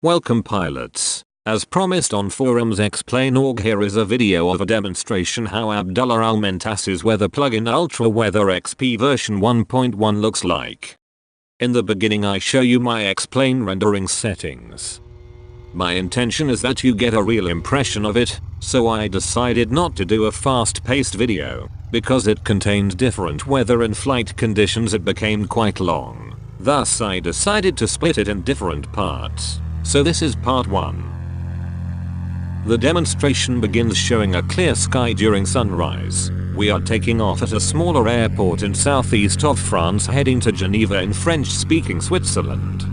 Welcome pilots. As promised on forums explain.org, here is a video of a demonstration how Abdullah Al-Mentas's weather plugin Ultra Weather XP version 1.1 looks like. In the beginning I show you my explain rendering settings. My intention is that you get a real impression of it, so I decided not to do a fast-paced video. Because it contained different weather and flight conditions, it became quite long. Thus I decided to split it in different parts. So this is part 1. The demonstration begins showing a clear sky during sunrise. We are taking off at a smaller airport in southeast of France, heading to Geneva in French-speaking Switzerland.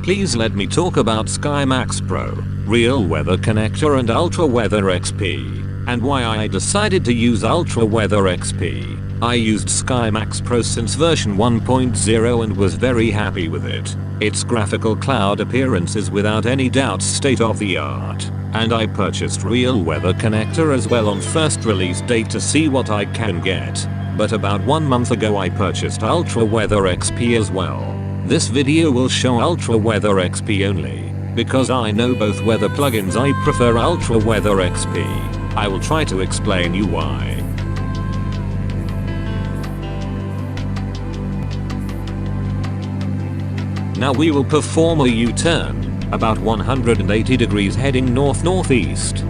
Please let me talk about SkyMaxx Pro, Real Weather Connector and Ultra Weather XP, and why I decided to use Ultra Weather XP. I used SkyMaxx Pro since version 1.0 and was very happy with it. Its graphical cloud appearance is without any doubt state of the art, and I purchased Real Weather Connector as well on first release date to see what I can get. But about 1 month ago I purchased Ultra Weather XP as well. This video will show Ultra Weather XP only, because I know both weather plugins I prefer Ultra Weather XP. I will try to explain you why. Now we will perform a U-turn, about 180 degrees heading north-northeast.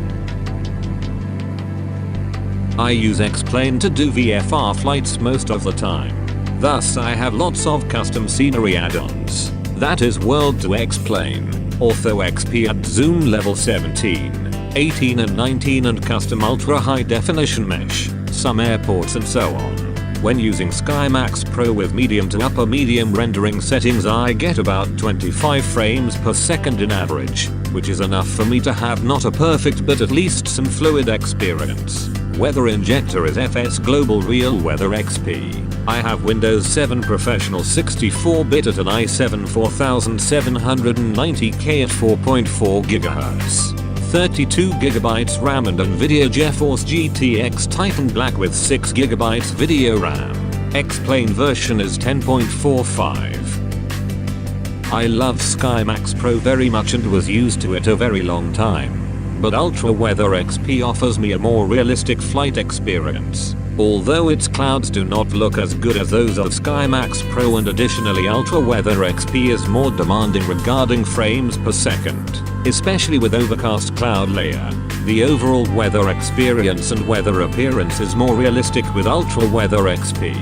I use X-Plane to do VFR flights most of the time. Thus I have lots of custom scenery add-ons. That is World to X-Plane, Ortho XP at zoom level 17, 18 and 19 and custom ultra high definition mesh, some airports and so on. When using SkyMaxx Pro with medium to upper medium rendering settings I get about 25 frames per second in average, which is enough for me to have not a perfect but at least some fluid experience. Weather injector is FS Global Real Weather XP. I have Windows 7 Professional 64-bit at an i7 4790K at 4.4 GHz. 32GB RAM and Nvidia GeForce GTX Titan Black with 6GB video RAM. X-Plane version is 10.45. I love SkyMaxx Pro very much and was used to it a very long time. But Ultra Weather XP offers me a more realistic flight experience. Although its clouds do not look as good as those of SkyMaxx Pro, and additionally Ultra Weather XP is more demanding regarding frames per second, especially with overcast cloud layer. The overall weather experience and weather appearance is more realistic with Ultra Weather XP.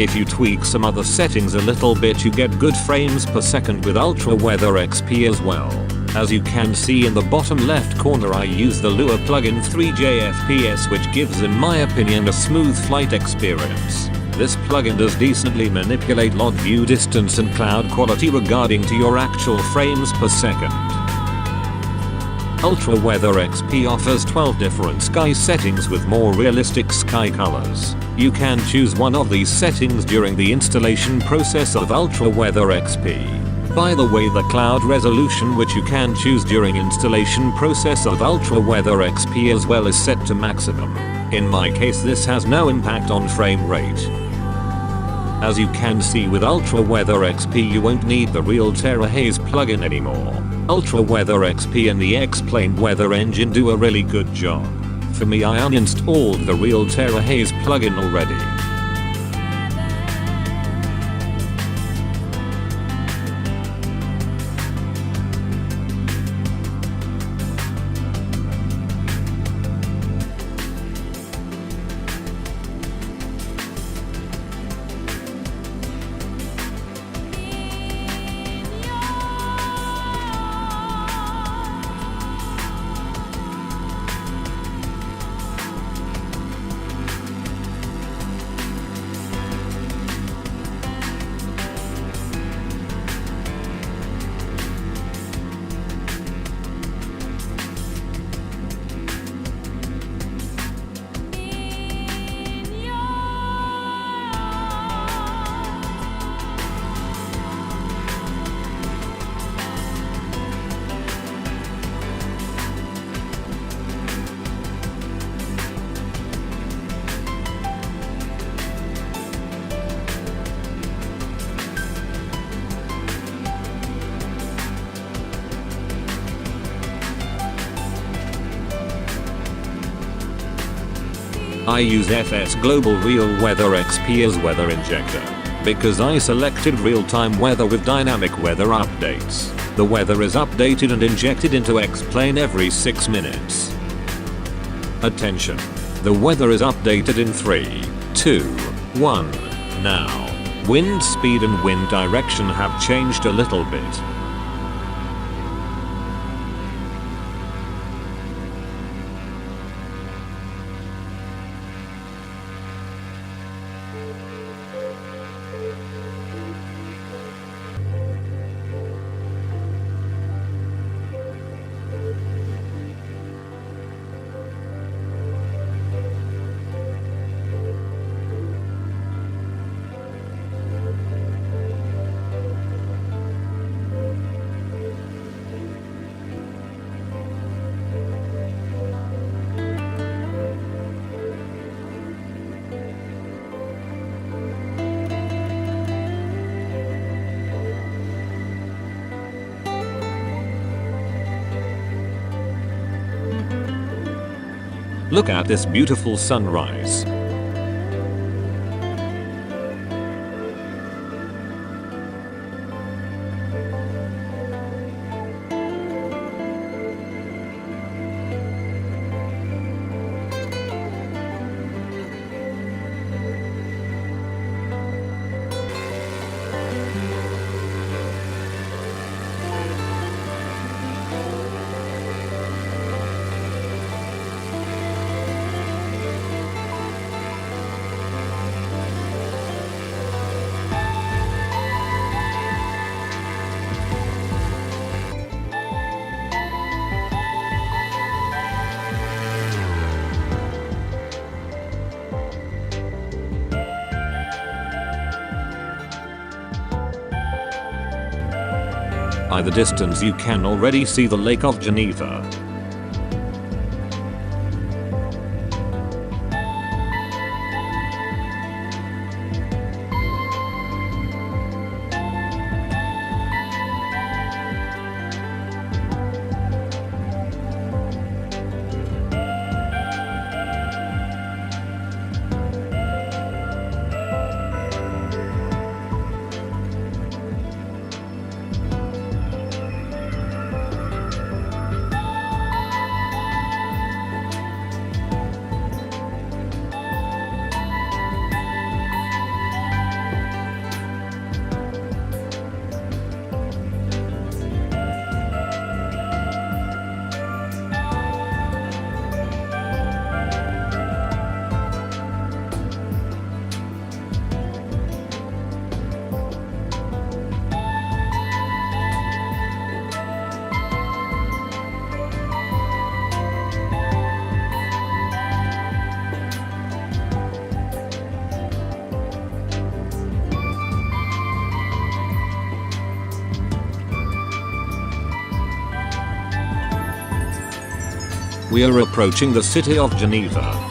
If you tweak some other settings a little bit you get good frames per second with Ultra Weather XP as well. As you can see in the bottom left corner I use the Lua plugin 3JFPS, which gives in my opinion a smooth flight experience. This plugin does decently manipulate lot view distance and cloud quality regarding to your actual frames per second. Ultra Weather XP offers 12 different sky settings with more realistic sky colors. You can choose one of these settings during the installation process of Ultra Weather XP. By the way, the cloud resolution which you can choose during installation process of Ultra Weather XP as well is set to maximum. In my case this has no impact on frame rate. As you can see with Ultra Weather XP you won't need the Real Terra Haze plugin anymore. Ultra Weather XP and the X-Plane weather engine do a really good job. For me I uninstalled the Real Terra Haze plugin already. I use FS Global Real Weather XP as weather injector because I selected real-time weather with dynamic weather updates. The weather is updated and injected into X-Plane every 6 minutes. Attention! The weather is updated in 3, 2, 1, now. Wind speed and wind direction have changed a little bit. Look at this beautiful sunrise. By the distance you can already see the Lake of Geneva. We are approaching the city of Geneva.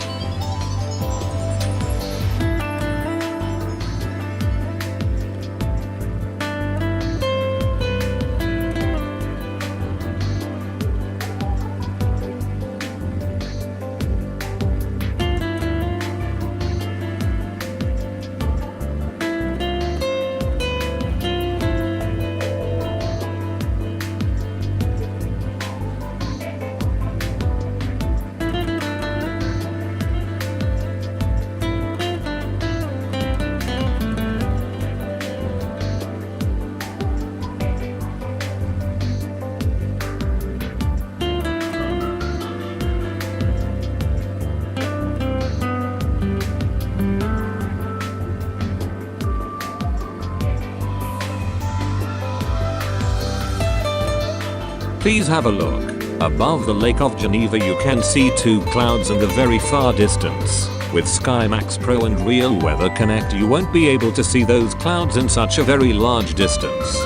Please have a look. Above the Lake of Geneva you can see two clouds in the very far distance. With SkyMaxx Pro and Real Weather Connect you won't be able to see those clouds in such a very large distance.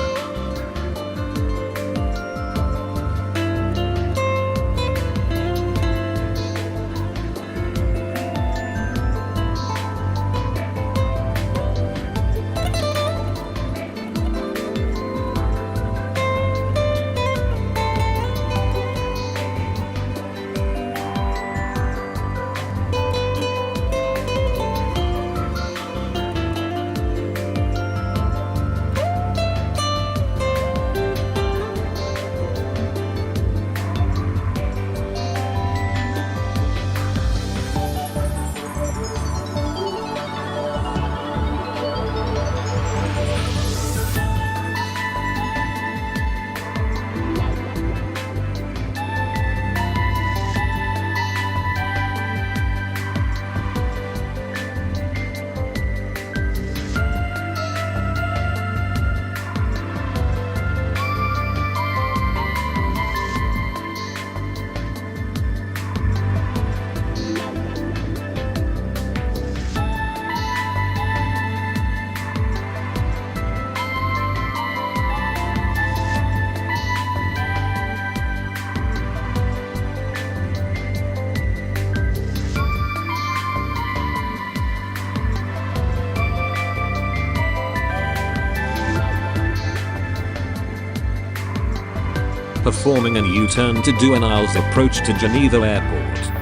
performing an U-turn to do an aisles approach to Geneva Airport.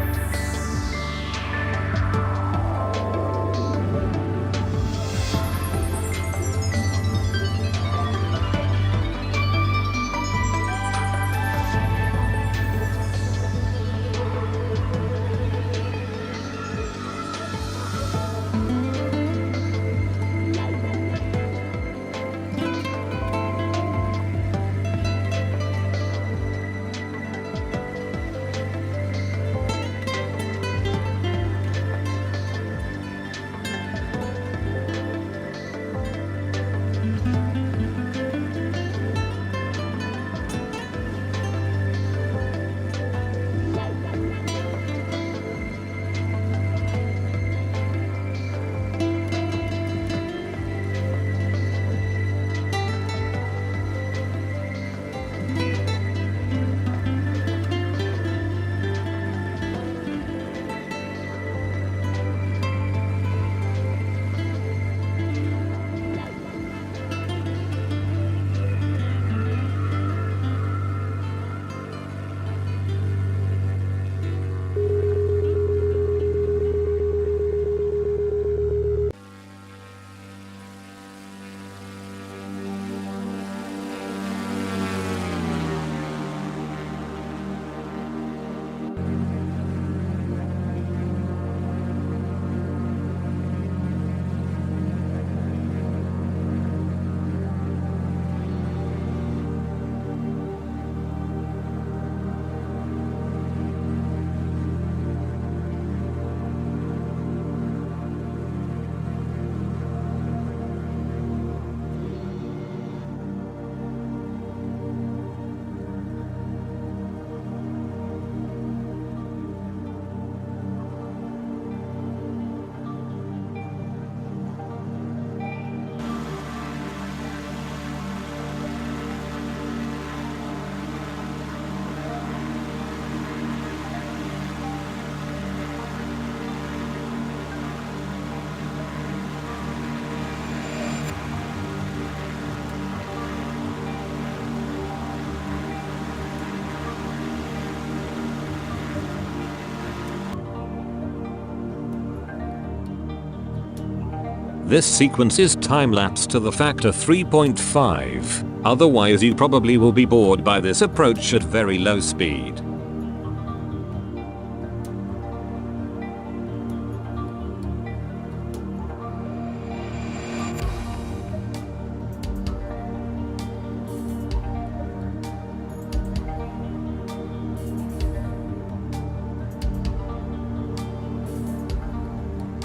This sequence is time-lapsed to the factor 3.5, otherwise you probably will be bored by this approach at very low speed.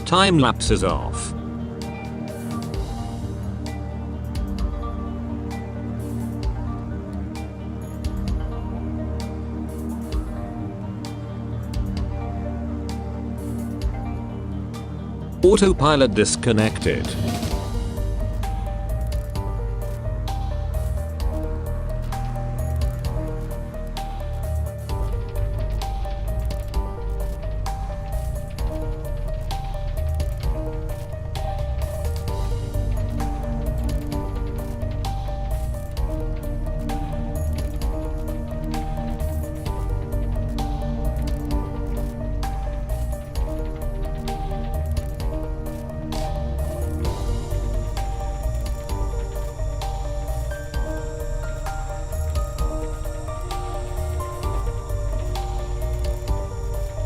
Time lapse is off. Autopilot disconnected.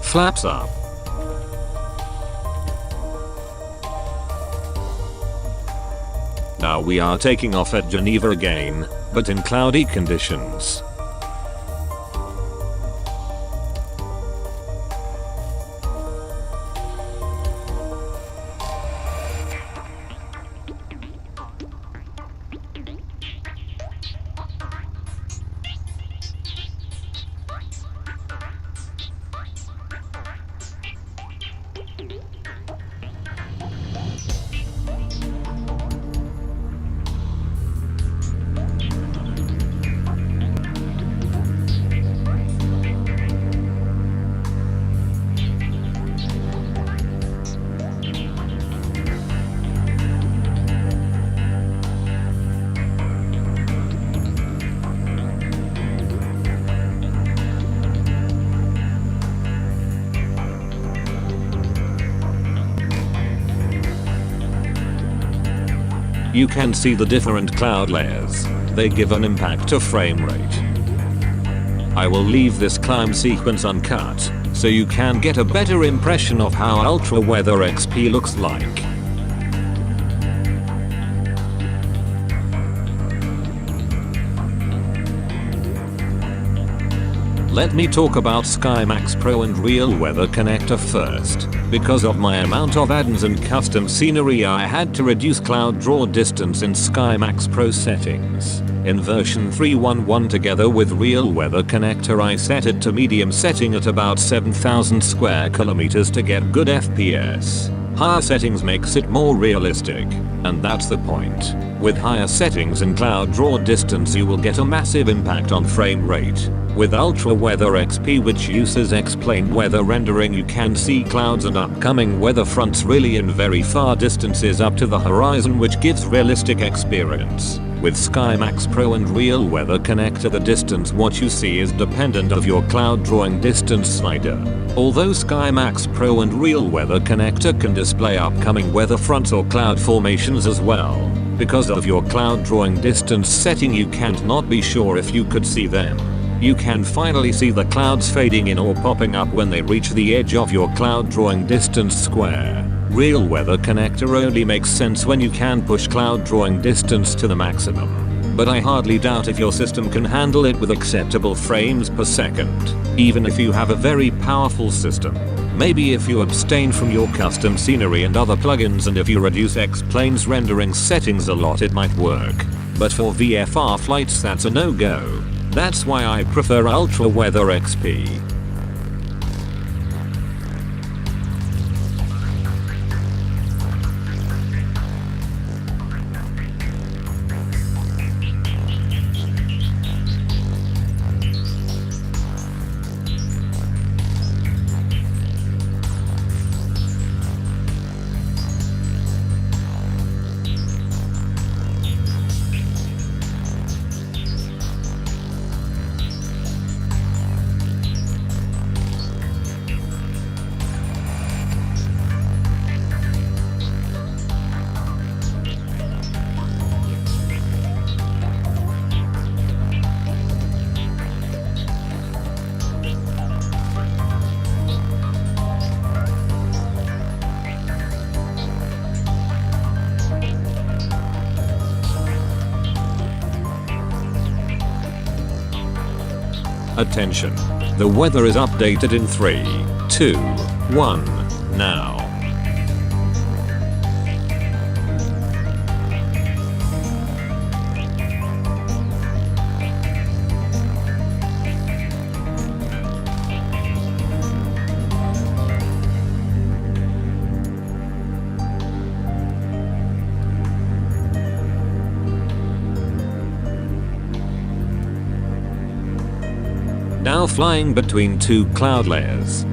Flaps up. Now we are taking off at Geneva again, but in cloudy conditions. You can see the different cloud layers. They give an impact to frame rate. I will leave this climb sequence uncut, so you can get a better impression of how Ultra Weather XP looks like. Let me talk about SkyMaxx Pro and Real Weather Connector first. Because of my amount of add-ins and custom scenery, I had to reduce cloud draw distance in SkyMaxx Pro settings. In version 3.1.1 together with Real Weather Connector, I set it to medium, setting at about 7,000 square kilometers to get good FPS. Higher settings makes it more realistic, and that's the point. With higher settings and cloud draw distance, you will get a massive impact on frame rate. With Ultra Weather XP, which uses X-plane weather rendering, you can see clouds and upcoming weather fronts really in very far distances up to the horizon, which gives realistic experience. With SkyMaxx Pro and Real Weather Connector, the distance what you see is dependent of your cloud drawing distance slider. Although SkyMaxx Pro and Real Weather Connector can display upcoming weather fronts or cloud formations as well, because of your cloud drawing distance setting you can't not be sure if you could see them. You can finally see the clouds fading in or popping up when they reach the edge of your cloud drawing distance square. Real Weather Connector only makes sense when you can push cloud drawing distance to the maximum. But I hardly doubt if your system can handle it with acceptable frames per second, even if you have a very powerful system. Maybe if you abstain from your custom scenery and other plugins, and if you reduce X-Plane's rendering settings a lot, it might work. But for VFR flights, that's a no-go. That's why I prefer Ultra Weather XP. Attention. The weather is updated in 3, 2, 1, now. Now flying between two cloud layers.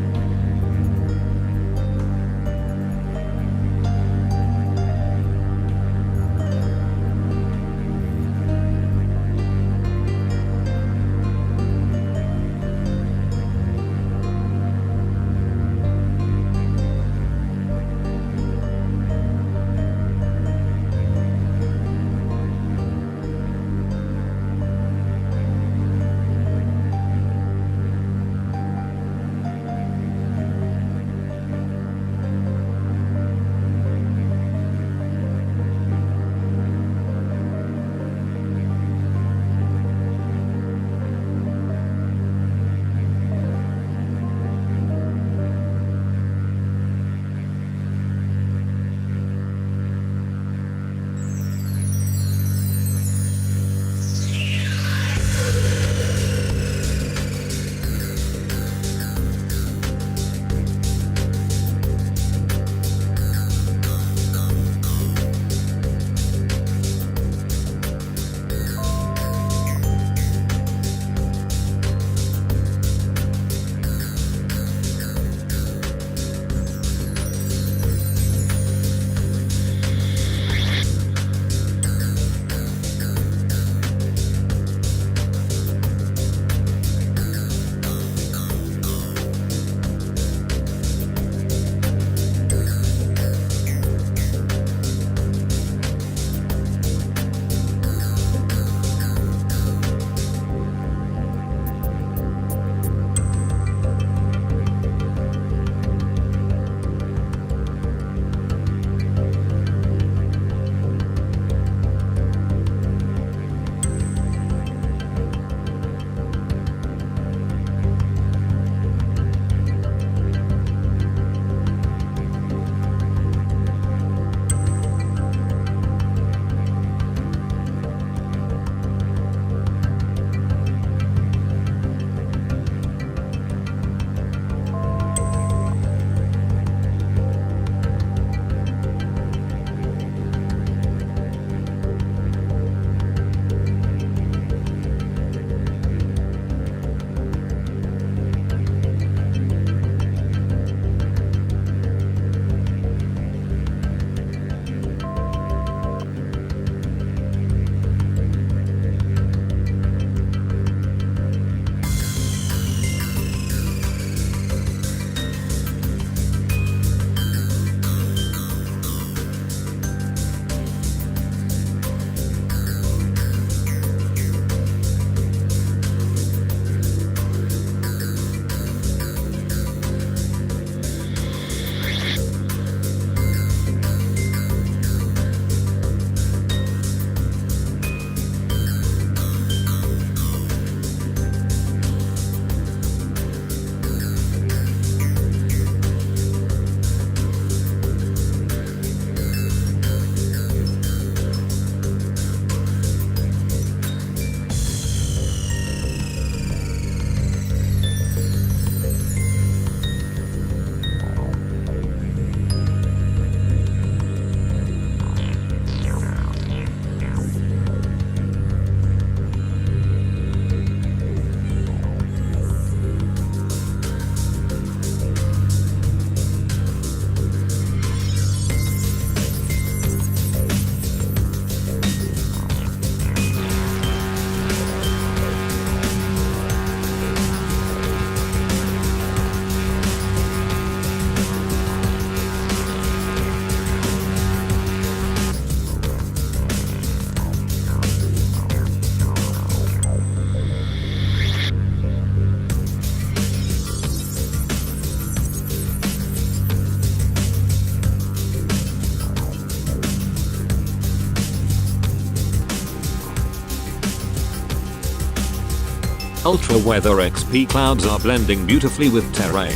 Ultra Weather XP clouds are blending beautifully with terrain.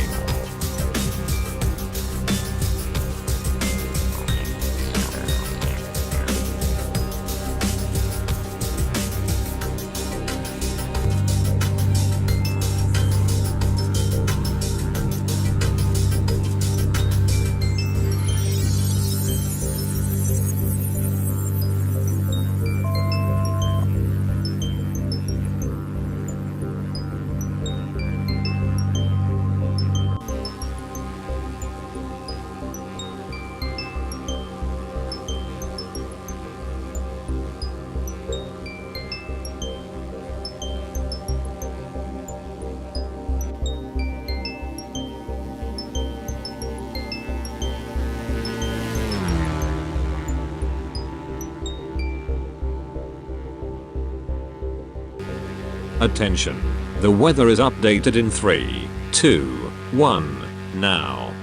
Attention. The weather is updated in 3, 2, 1, now.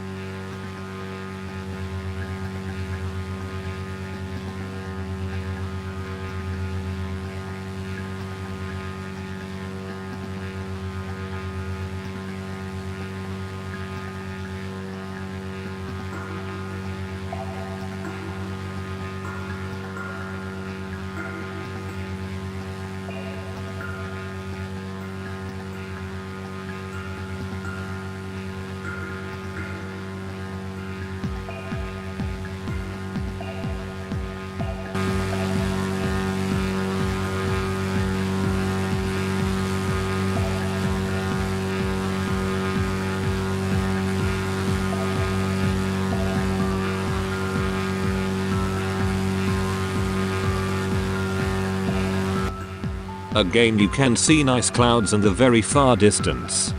Again, you can see nice clouds in the very far distance.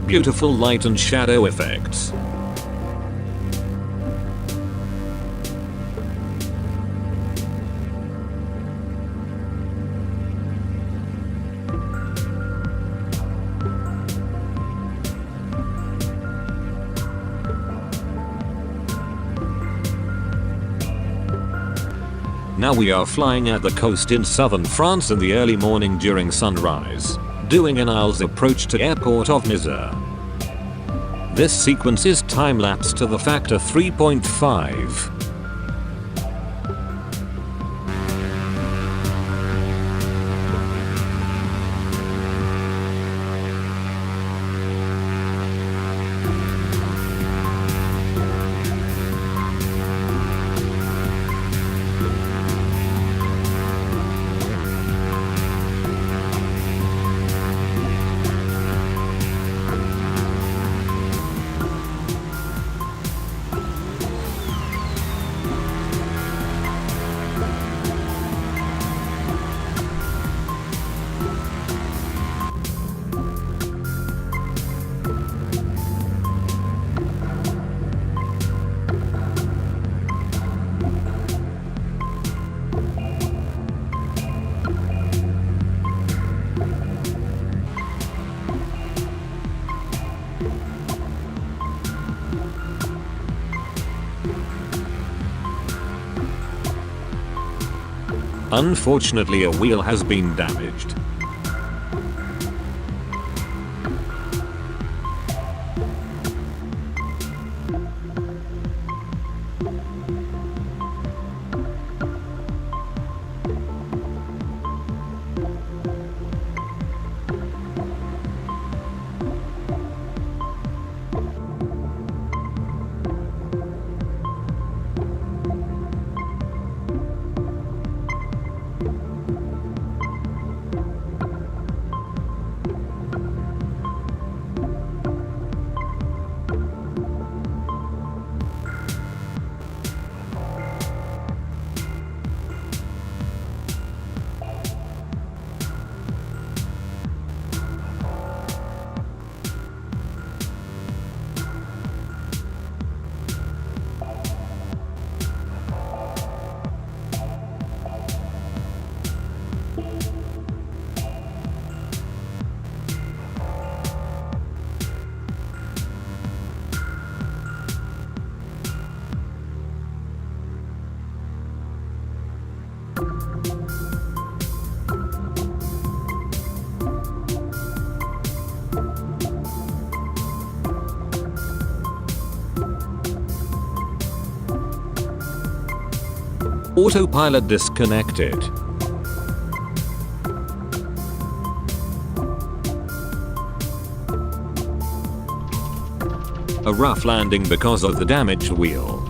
Beautiful light and shadow effects. Now we are flying at the coast in southern France in the early morning during sunrise, doing an Isles approach to airport of Nizza. This sequence is time-lapsed to the factor 3.5. Unfortunately, a wheel has been damaged. Autopilot disconnected. A rough landing because of the damaged wheel.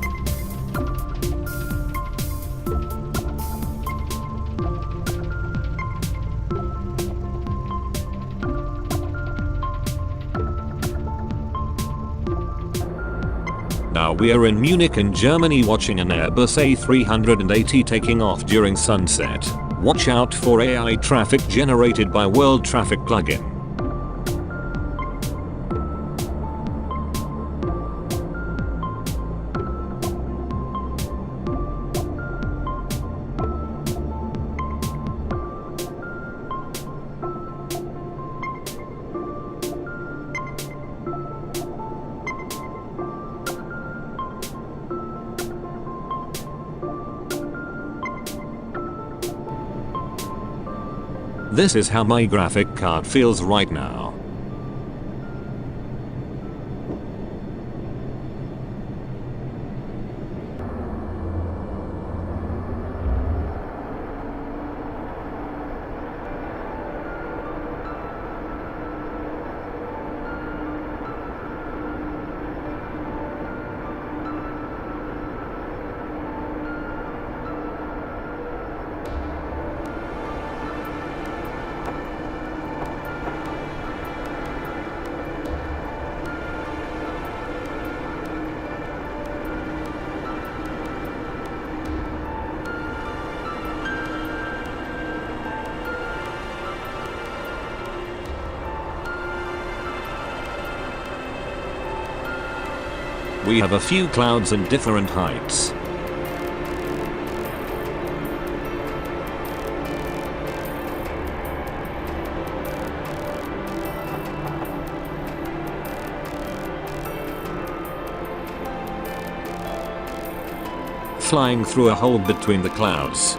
Now we are in Munich in Germany watching an Airbus A380 taking off during sunset. Watch out for AI traffic generated by World Traffic plugin. This is how my graphic card feels right now. We have a few clouds in different heights. Flying through a hole between the clouds.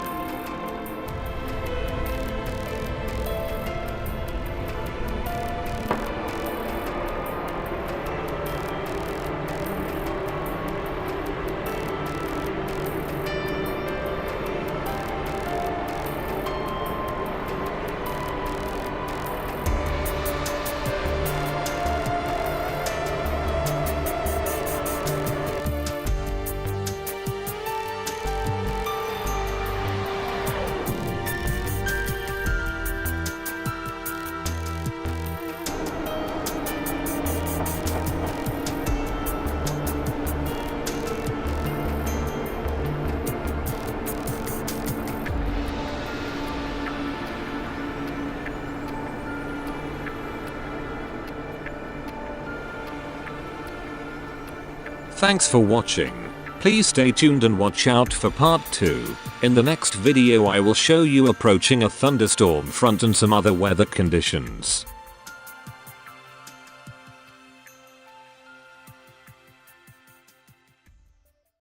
Thanks for watching. Please stay tuned and watch out for part 2. In the next video I will show you approaching a thunderstorm front and some other weather conditions.